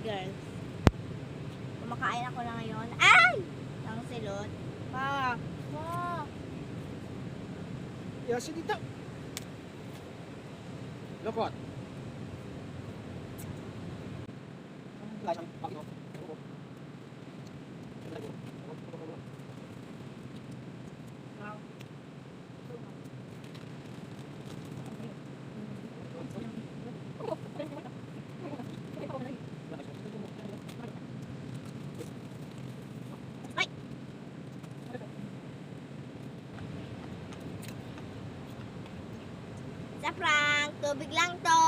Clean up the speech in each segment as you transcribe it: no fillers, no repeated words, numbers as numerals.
girls. Kumakain ako na ngayon. Ay! Ang silot. Pa! Pa! Ya, si dito. Lokot. Sa prank, tubig lang to.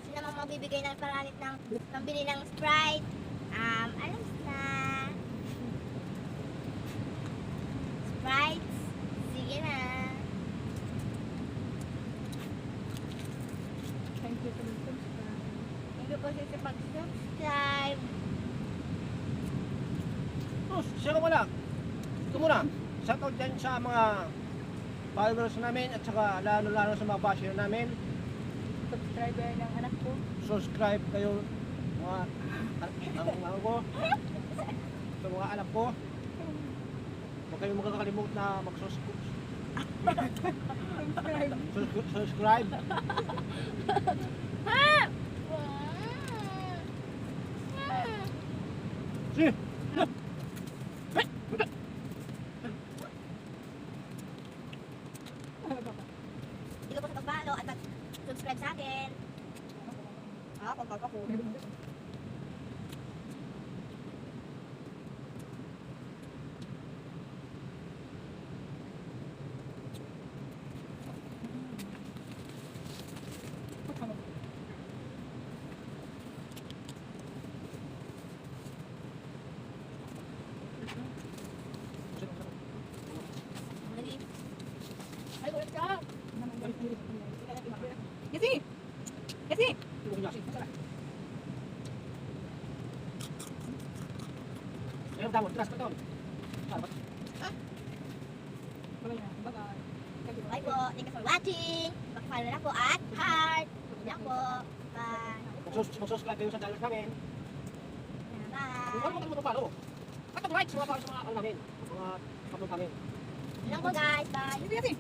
Kasi naman magbibigay ng paranit ng pambili ng Sprite. Alam na. Sprite. Sige na. Thank you for the subscribe. Thank you po sa pag-subscribe. Sus, siya ka wala. Ito muna. Shoutout dyan sa mga followers namin at saka lalo-lalo sa mga basher namin. Subscriber ng anak ko. Subscribe kayo mga ang ko. Sa mga anak ko. Huwag kayong magkakalimut na mag-subscribe. Subscribe. Si. Hindi ko po sa pag-follow at subscribe sa akin. Pagkak ako. Ay, ulit ka! Kasi! Kasi! Ayun, tawon. Tras ka tawon. Bye po. Thank you for watching. Mag-follow na po at heart. Yan po. Bye. Mag-subscribe kayo sa channel namin. Bye. Kung ano mo follow. At mag-like sa mga namin. Mga kapatid namin. Yan po guys. Bye. Kasi!